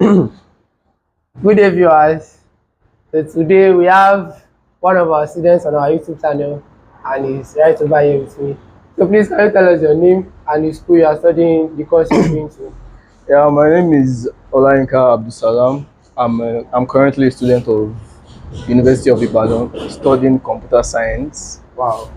Good day, viewers. So today we have one of our students on our YouTube channel, and he's right over here with me. So please, can you tell us your name and the school you are studying, the course you're going to? Yeah, my name is Olayinka Abdusalam. I'm currently a student of University of Ibadan, studying computer science. Wow.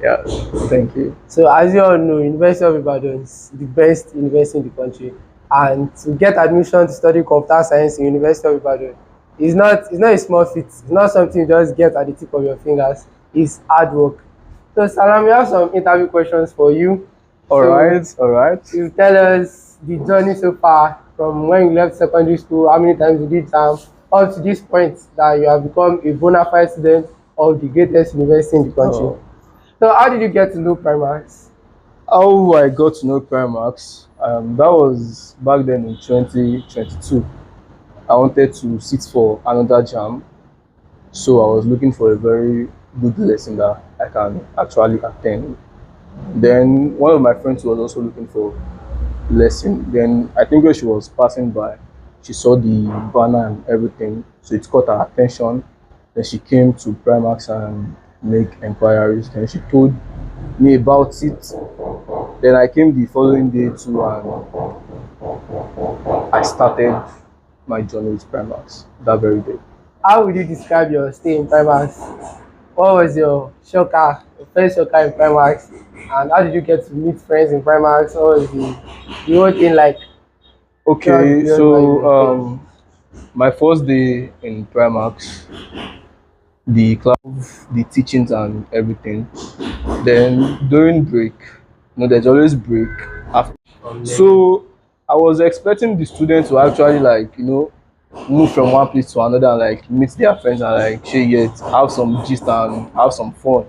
Yeah, thank you. So as you all know, University of Ibadan is the best university in the country, and to get admission to study computer science in University of Ibadan is not a small feat. It's not something you just get at the tip of your fingers. It's hard work. So Salam, we have some interview questions for you. All right, all right. You tell us the journey so far from when you left secondary school, how many times you did exam, up to this point that you have become a bona fide student of the greatest university in the country. Oh. So how did you get to know Primax? How I got to know Primax, that was back then in 2022. I wanted to sit for another jam, so I was looking for a very good lesson that I can actually attend. Then one of my friends was also looking for lesson. Then I think when she was passing by, she saw the banner and everything, so it caught her attention. Then she came to Primax and make inquiries. Then she told me about it. Then I came the following day too, and I started my journey with Primax that very day. How would you describe your stay in Primax? What was your first shocker in Primax? And how did you get to meet friends in Primax? What was the whole thing like? Okay, so my first day in Primax, the class, the teachings and everything. Then during break, there's always break after. So I was expecting the students to actually move from one place to another and meet their friends and share yet have some gist and have some fun.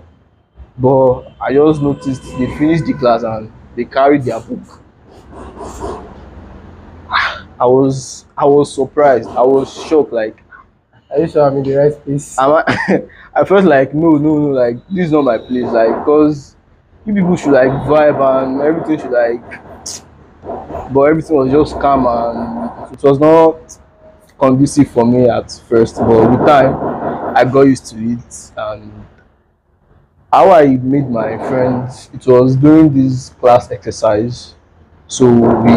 But I just noticed they finished the class and they carried their book. I was surprised. I was shocked. Are you sure I'm in the right place? I felt like no, like this is not my place. Cause you people should vibe and everything should but everything was just calm and it was not conducive for me at first. But with time, I got used to it. And how I made my friends, it was during this class exercise. So we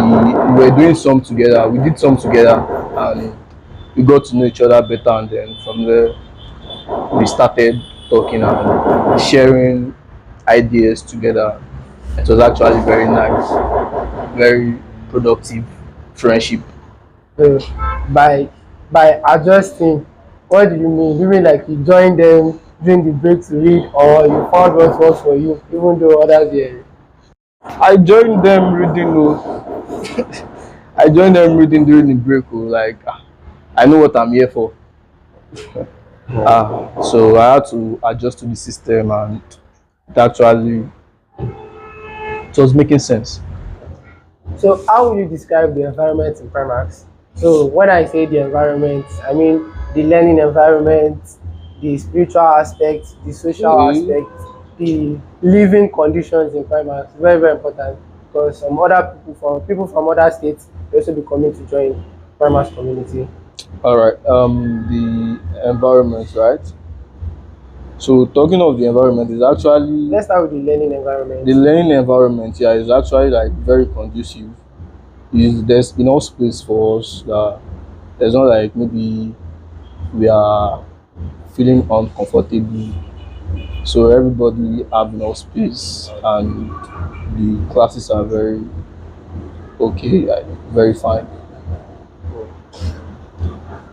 were doing some together. We did some together, and we got to know each other better. And then from there, we started talking and sharing ideas together. It was actually very nice, very productive friendship. So by adjusting, what do you mean? Do you mean like you joined them during the break to read, or you found what works for you, even though others were? I joined them reading. I joined them reading during the break. I know what I'm here for. So I had to adjust to the system, and it was making sense. So how would you describe the environment in Primax? So when I say the environment, I mean the learning environment, the spiritual aspect, the social Okay. aspect, the living conditions in Primax. Very, very important, because some other people from other states will also be coming to join Primax community. All right. The environment, right? So talking of the environment is actually Let's start with the learning environment. the learning environment. Yeah, is actually very conducive. There's enough space for us that there's not maybe we are feeling uncomfortable. So everybody have enough space, and the classes are very okay, very fine.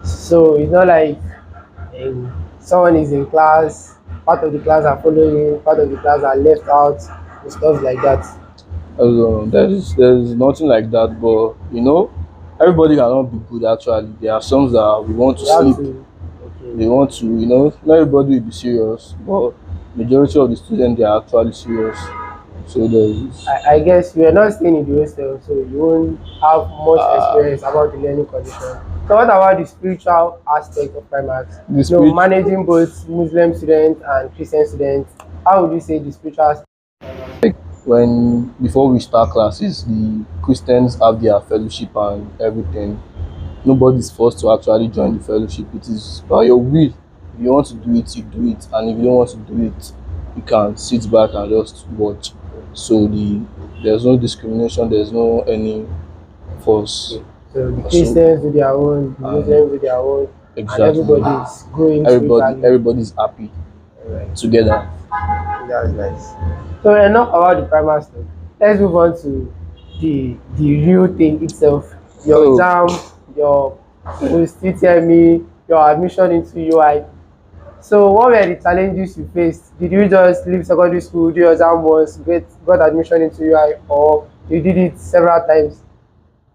So it's not like someone is in class, part of the class are following, part of the class are left out, and stuff like that. There's nothing like that, but everybody cannot be good. Actually, there are some that we want to You have sleep. to, okay. They want to, not everybody will be serious, but majority of the students they are actually serious. So there's I guess you are not staying in the hostel, so you won't have much uh, experience about the learning condition. So what about the spiritual aspect of Primax? the You know, speech. managing both Muslim students and Christian students, how would you say the spiritual aspect? When before we start classes, the Christians have their fellowship and everything. Nobody's forced to actually join the fellowship. It is by your will. If you want to do it, you do it, and if you don't want to do it, you can sit back and just watch. So there's no discrimination, there's no any force. So the So Christians do their own, the and Muslims do their own, and exactly, everybody is growing spiritually. everybody's happy Alright, together. that's nice. So enough about the primary stuff. Let's move on to the real thing itself. Your Oh, exam, your post-utme, your admission into UI. So what were the challenges you faced? Did you just leave secondary school, do your exam once, got admission into UI, or you did it several times?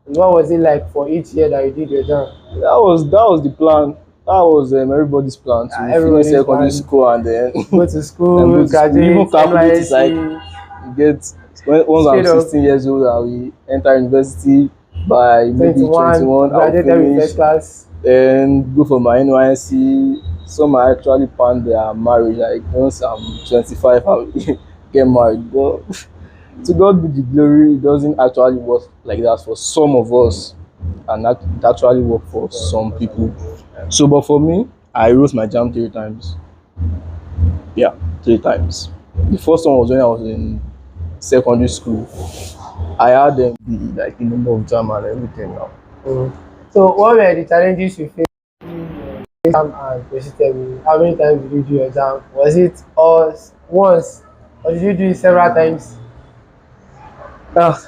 And what was it like for each year that you did your exam? that was the plan. That was everybody's plan to finish Everybody's secondary plan, school and then go to then go school, to school. We even graduate, calculate it like NYSC, you get once I'm straight up 16 years old, I will enter university. By maybe 21, 21, I'll graduated with finish first class. and go for my NYSC. Some are actually plan their marriage. Like once I'm 25, I'll get married. But to God be the glory, it doesn't actually work like that for some of us, and that it actually work for some people. So, but for me, I wrote my jam 3 times. Yeah, 3 times. The first one was when I was in secondary school. I had them the like the number of jam and everything now. Mm. So what were the challenges you faced in exam and post-utme? How many times did you do your exam? Was it all once, or did you do it several times?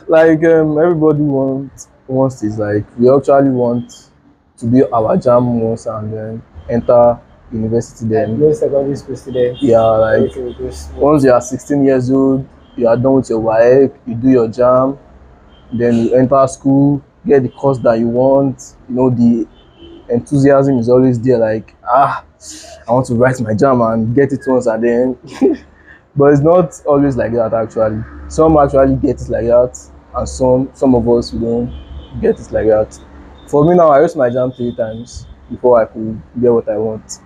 Like everybody wants is like we actually want to be our jam once and then enter university Like then. most secondary school students, Yeah, like everything will go smooth. once you are 16 years old, you are done with your WAEC, you do your jam, then you enter school, get the course that you want. You know, the enthusiasm is always there, like, I want to write my jam and get it once and then. But it's not always like that actually. Some actually get it like that, and some of us we don't get it like that. For me now, I wrote my jam 3 times before I could get what I want.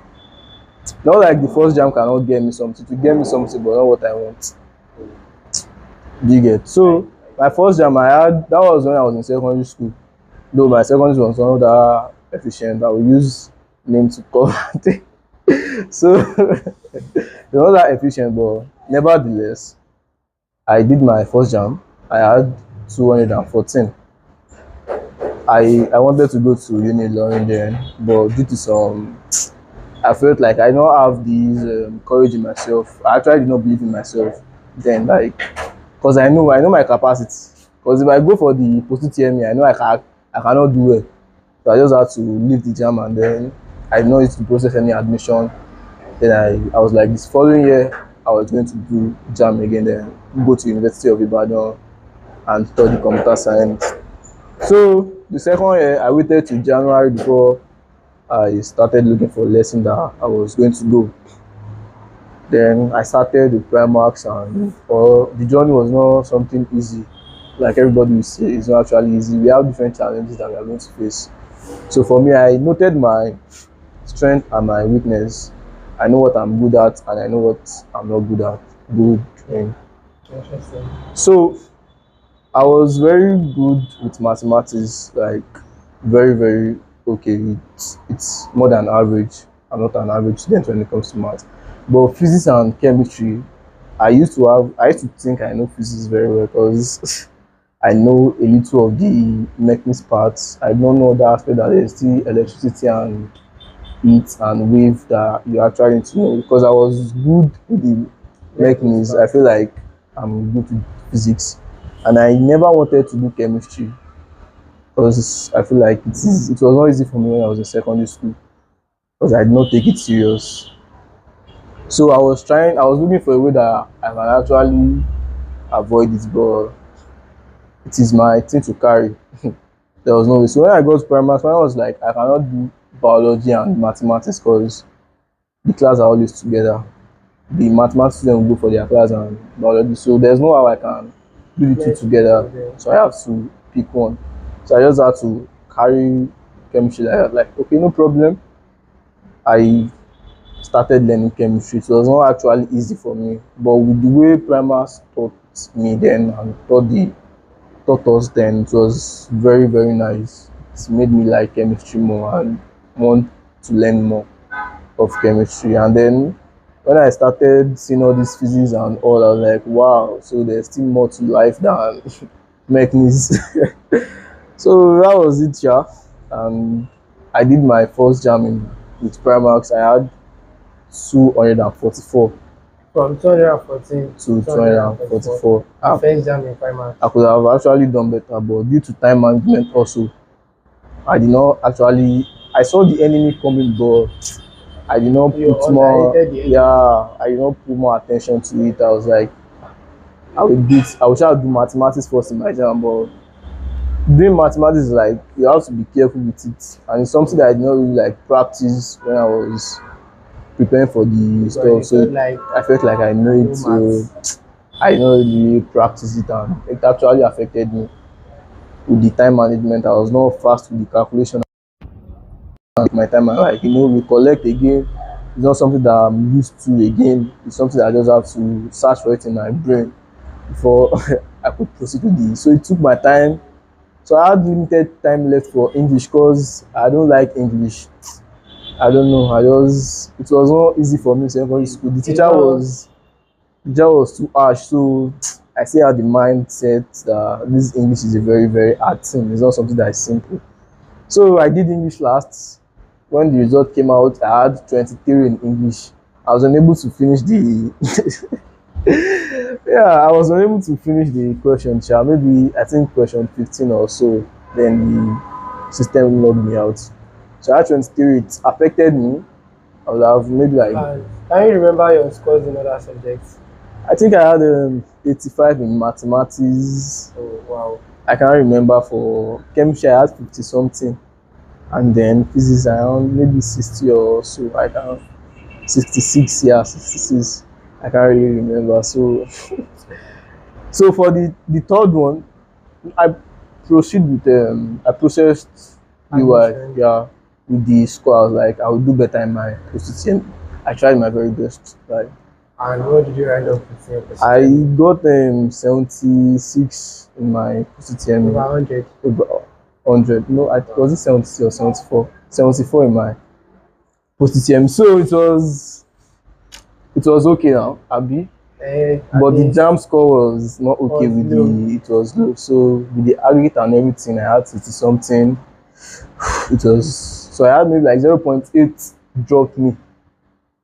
Not like the first jam cannot get me something, to get me something, but not what I want. Do you get? So my first jam I had, that was when I was in secondary school. Though my secondary school was not that efficient, I will use name to cover. So it was not that efficient, but nevertheless, I did my first jam. I had 214. I wanted to go to uni learning then, but due to some, I felt like I don't have this courage in myself. I actually did not believe in myself then, like, because I know my capacity. Because if I go for the post-utme, I know I cannot do it. So I just had to leave the jam and then I did not need to process any admission. Then I was like, this following year I was going to do jam again, then go to University of Ibadan and study computer science. So the second year I waited till January before I started looking for a lesson that I was going to go. Then I started with Primax, and or the journey was not something easy. Like everybody will say, it's not actually easy. We have different challenges that we are going to face. So for me, I noted my strength and my weakness. I know what I'm good at and I know what I'm not good in. Interesting. So I was very good with mathematics, like very, very okay. It's more than average. I'm not an average student when it comes to math. But physics and chemistry, I used to think I know physics very well because I know a little of the mechanics parts. I don't know the aspect that there's still electricity and heat and wave that you actually need to know. Because I was good with the mechanics, I feel like I'm good with physics. And I never wanted to do chemistry because I feel like it was not easy for me when I was in secondary school because I did not take it serious. So I was looking for a way that I can actually avoid it, but it is my thing to carry. There was no way. So when I got to primary school, I was like, I cannot do biology and mathematics because the class are always together. The mathematics students will go for their class and biology. So there's no how I can do the two together. So I have to pick one. So I just had to carry chemistry like that. Like, okay, no problem. I started learning chemistry. So it was not actually easy for me. But with the way Primax taught me then and taught us then, it was very, very nice. it's made me like chemistry more and want to learn more of chemistry. And then when I started seeing all this physics and all, I was like, wow, so there's still more to life than mechanics. So that was it, yeah. And I did my first jam with Primax. I had 244 From 214 to to 244. 244. The first jam in Primax. I could have actually done better, but due to time management also, I did not actually. I saw the enemy coming, but I did not You put more. underrated the enemy. Yeah, I did not put more attention to it. I was like, I will try to do mathematics first in my jam, but doing mathematics is like you have to be careful with it, and it's something that I did not really like practice when I was preparing for the Because stuff. you So felt like I felt like I know no it, so maths. I did not really practice it, and it actually affected me with the time management. I was not fast with the calculation of my time. And like recollect again. It's not something that I'm used to again. It's something that I just have to search for it in my brain before I could proceed with it. So it took my time. So I had limited time left for English because I don't like English. I don't know. It was not easy for me in secondary school. The teacher was too harsh, so I still had the mindset that this English is a very, very hard thing. It's not something that is simple. So I did English last. When the result came out, I had 23 in English. I was unable to finish the yeah, I was unable to finish the question, maybe I think question 15 or so. Then the system logged me out. So I had 23. It affected me. I would have maybe like And can you remember your scores in other subjects? I think I had 85 in mathematics. Oh wow. I can't remember for chemistry. I had 50 something, and then physics around maybe 60 or so. I can 66, yeah, 66. I can't really remember. So, so for the third one, I I processed UI, Admission. yeah, with the score. I was like, I will do better in my post-utme. I tried my very best. Like, And what did you end up with in your I percentage? got 76 in my Over post-utme, 100. over 100. No, was it 70 or 74? 74 in my post-utme. So it was okay now, Abi. At But the least jam score was not okay was with low. it was low. So with the aggregate and everything, I had 60 something. It was so I had maybe like 0.8 dropped me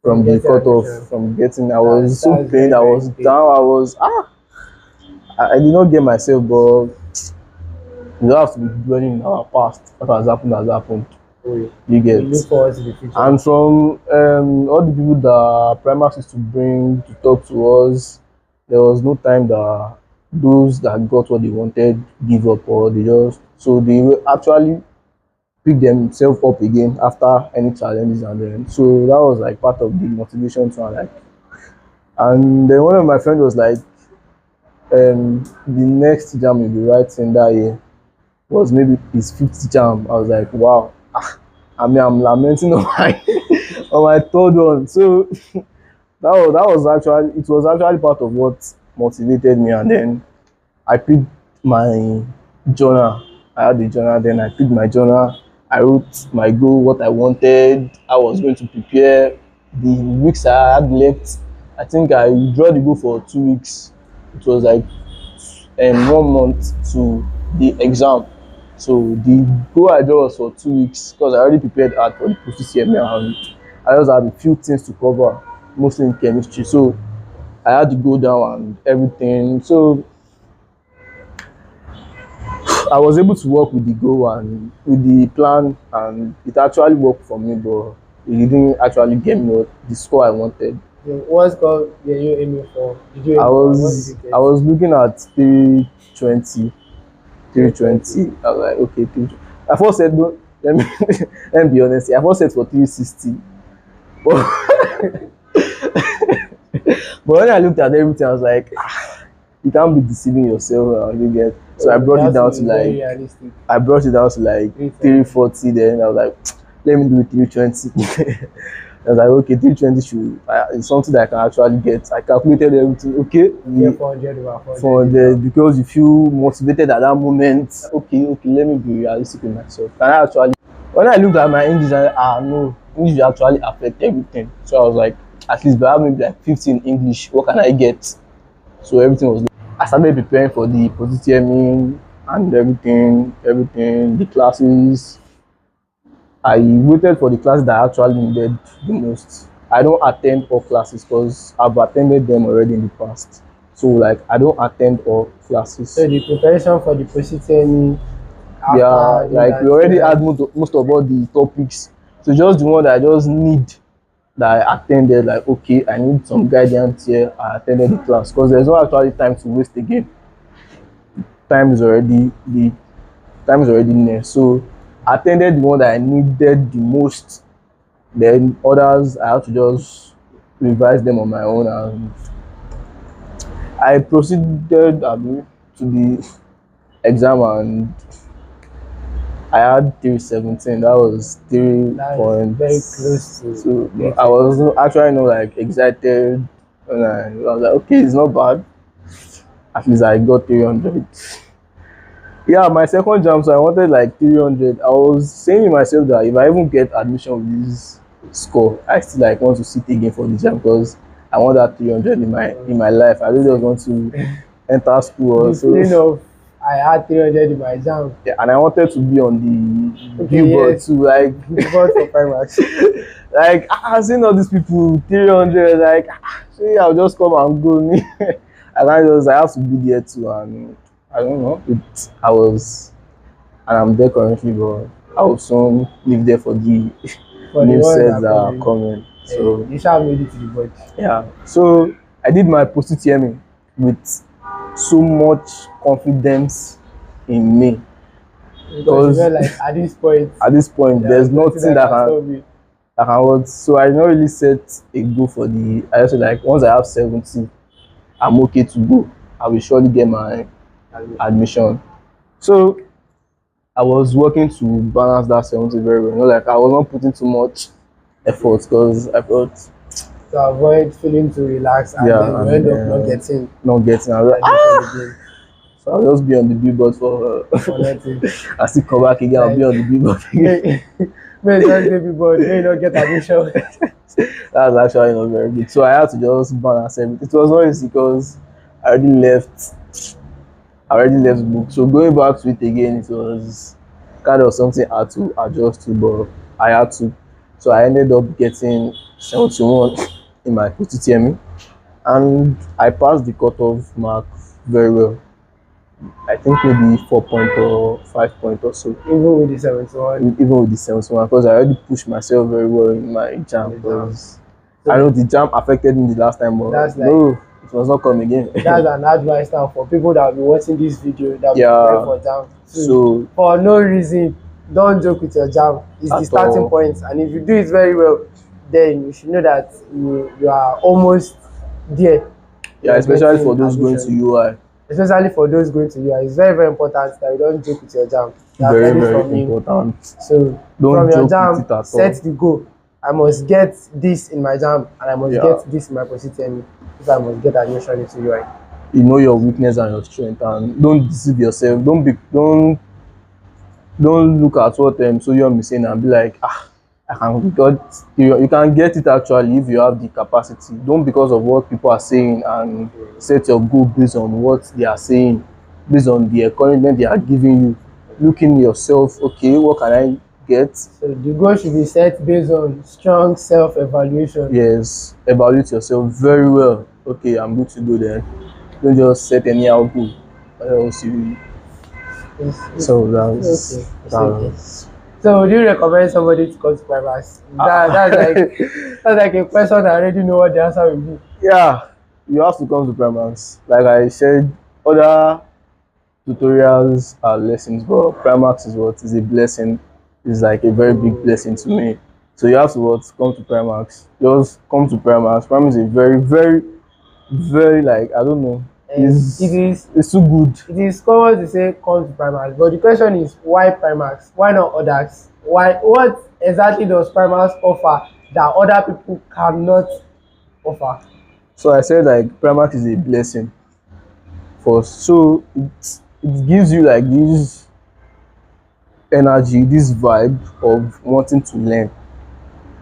From from the getting cutoff admission. from getting. I That's was so that's pained. very, I very was down. painful. I did not get myself, but you don't have to be dwelling in our past. What has happened has happened. We You we get. look forward to the future. And from all the people that Primax used to bring to talk to us, there was no time that those that got what they wanted give up, or they will actually pick themselves up again after any challenges. And then so that was like part of the motivation to like. And then one of my friends was like, the next jam you'll be writing that year was maybe his fifth jam. I was like, wow. I'm lamenting on my on my third one. So that was actually part of what motivated me. And then I picked my journal. I had the journal. Then I picked my journal. I wrote my goal, what I wanted. I was going to prepare the weeks I had left. I think I draw the goal for 2 weeks. It was like 1 month to the exam. So the goal I draw was for 2 weeks because I already prepared hard for the post-UTME, and I just had a few things to cover, mostly in chemistry. So I had to go down and everything. So I was able to work with the goal and with the plan, and it actually worked for me, but it didn't actually get me the score I wanted. What score were you aiming for? Did you I aim for? What did you was get? I was looking at 320, 320. 320. I was like, okay, 320. I first said, no, let me, let me be honest. I first said for 360. But, but when I looked at everything, I was like, you can't be deceiving yourself. You get. So I So you brought it have to down to be very like, realistic. I brought it down to like 320. 340. Then I was like, let me do it 320. I was like, okay, 320 should it's something that I can actually get. I calculated everything. Okay, Yeah, 400 over 400 is for the because you feel motivated at that moment. Okay, let me be realistic with myself. Can I actually? When I looked at my English, no, English will actually affect everything. So I was like, at least by having like 15 English, what can I get? So everything was. I started preparing for the post-utme and everything, the classes. I waited for the classes that I actually needed the most. I don't attend all classes because I've attended them already in the past. So like I don't attend all so classes. the preparation for the post-utme Yeah, after doing like we that, already had most of all the topics. So just the one that I just need that I attended, like okay, I need some guidance here. I attended the class because there's no actually time to waste again. Time is already the time is already near. So I attended the one that I needed the most. Then others I had to just revise them on my own, and I proceeded to the exam, and I had 317. That was three that is very close points. to So I 320. was actually not like excited, and I was like, okay, it's not bad. At least I got 300. Yeah, my second jam, so I wanted like 300. I was saying to myself that if I even get admission with this score, I still like want to sit again for the jam because I want that 300 in my life. I don't just want to enter school The also. feeling of I had 300 in my exam. Yeah, and I wanted to be on the Okay, billboard yes, too. Like, billboard for Primax. like seeing all these people 300, like, see, I'll just come and go. I have to be there too, and I don't know. And I'm there currently, but I will soon live there for the For the new ones sets that that come are in. coming. So You shall made it to the board. yeah, so I did my post-utme with so much confidence in me Because you because felt like at this point there's there's nothing nothing that can stop me. that can work. So I did not really set a goal for the. I just like once I have 70, I'm okay to go. I will surely get my admission. So I was working to balance that 70 very well. You know, like I was not putting too much effort because I thought, To avoid feeling too relaxed and then yeah, you and end up not getting. I was like, admission again so I'll just be on the billboard for. for nothing. I still come back again. I'll be Like on the billboard again. may just baby board, may not get admission. That was actually not very good. So I had to just balance everything. It was not easy because I already left. I already left the book. So going back to it again, it was kind of something I had to adjust to, but I had to. So I ended up getting 71 in my post-utme, and I passed the cutoff mark very well. I think maybe 4 point or 5 point or so. Even with the 71 Even with the 71, because I already pushed myself very well in my jam. Because so I know the jam affected me the last time, but that's like no, it was not come again. that's an advice now for people that will be watching this video that will be Yeah. preparing for jam. So For no reason, don't joke with your jam. It's the at starting all, point, and if you do it very well, then you should know that you are almost there. yeah, You're especially getting for those going to admission. UI, Especially for those going to UI, it's very very important that you don't joke with your jam. That's very learned very from me. important. So Don't from your joke jam, with it at set all. the goal. I must get this in my jam, and I must Yeah, get this in my post-utme if I must get admission into UI. you know your weakness and your strength, and don't deceive yourself. Don't look at what so you're missing and be like, I can get you can get it actually if you have the capacity. Don't because of what people are saying and set your goal based on what they are saying, based on the encouragement they are giving you. Look in yourself, okay, what can I get? So the goal should be set based on strong self-evaluation. Yes, evaluate yourself very well. Okay, I'm good to go then. Don't just set anyhow goal. Else you so It's okay. It's okay. that's So would you recommend somebody to come to Primax? That's like a question I already know what the answer will be. yeah, you have to come to Primax. Like I said, other tutorials are lessons, but Primax is what is a blessing. It's like a very big blessing to me. So you have to what come to Primax. Just come to Primax. Primax is a very, very, very like I don't know. It's too good. It is common to say come to Primax, but the question is why Primax? Why not others? Why? What exactly does Primax offer that other people cannot offer. So I said like Primax is a blessing for us. So it gives you like this energy, this vibe of wanting to learn.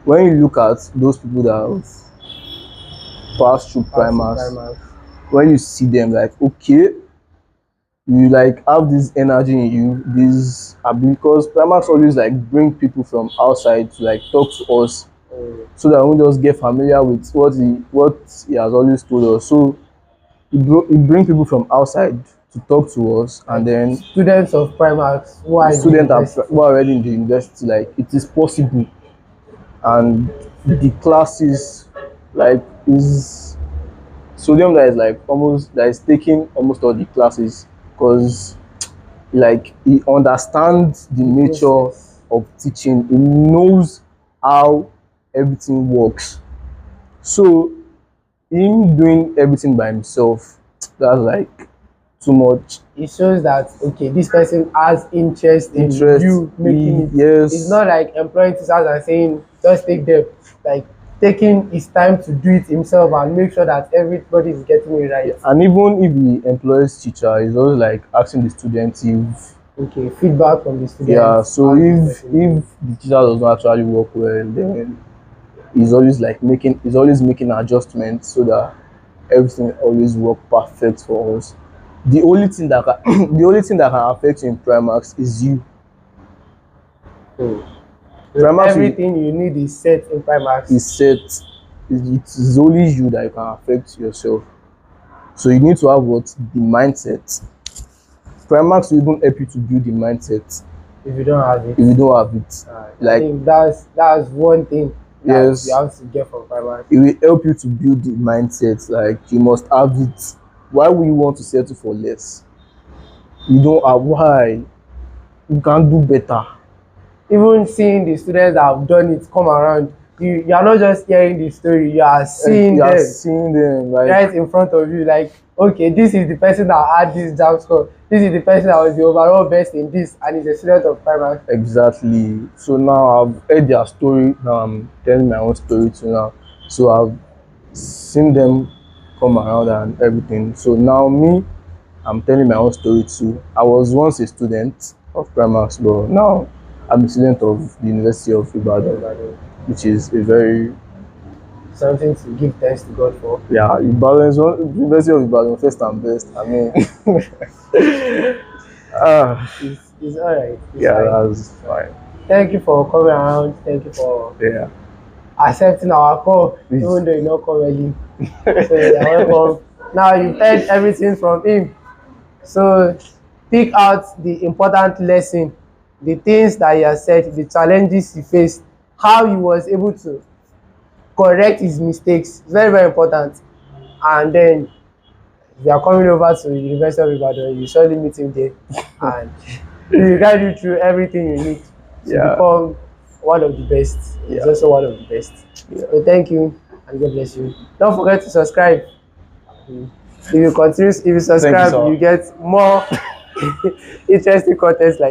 When you look at those people that have passed through Pass through Primax, Primax. when you see them like okay, you like have this energy in you, this because Primax always like bring people from outside to like talk to us so that we just get familiar with what he has always told us. So he bring people from outside to talk to us, and Like then students of Primax who are the in the students university. who are already in the university, like it is possible, and the classes like is sodium that is like almost that is taking almost all the classes because like he understands the The nature process. of teaching, he knows how everything works. So him doing everything by himself, that's like too much It shows that okay, this person has interest in interest. you making it. It's Yes, not like employing teachers and saying just take them. Like taking his time to do it himself and make sure that everybody is getting it right. and even if he employs teacher, he's always like asking the students if Okay, feedback from the yeah. students. So How's this if person doing? the teacher does not actually work well, then he's always making adjustments so that everything always work perfect for us. The only thing that can, the only thing that can affect you in Primax is you. Hmm. So Primax everything you need is set in Primax. is set. It is only you that you can affect yourself. So you need to have what the mindset. Primax will even help you to build the mindset If you don't have it. if you don't have it. I Like think that's one thing that you yes, have to get from Primax. it will help you to build the mindset. Like you must have it. Why would you want to settle for less? You don't have why. You can do better. Even seeing the students that have done it come around, you are not just hearing the story, you are Like seeing you are them seeing them like right in front of you. Like, okay, this is the person that had this jam score. This is the person that was the overall best in this, and is a student of Primax. exactly. So now I've heard their story. Now I'm telling my own story too now. So I've seen them come around and everything. So now me, I'm telling my own story too. I was once a student of Primax, but now I'm a student of the University of Ibadan, which is a very Something to give thanks to God for. yeah, Ibadan is one University of Ibadan first and best. I mean, ah, It's all right. It's yeah, fine. that's fine. Thank you for coming around. Thank you for Yeah, accepting our call, please. even though you not come early. So you're welcome. Now you've heard everything from him. So pick out the important lesson, the things that he has said, the challenges he faced, how he was able to correct his mistakes. Very, very important. And then if you are coming over to the University of Ibadan, you surely meet him there. And he will guide you through everything you need to Yeah, become one of the best. He's yeah, also one of the best. yeah. So thank you and God bless you. Don't forget to subscribe. If you subscribe, So you get more interesting content like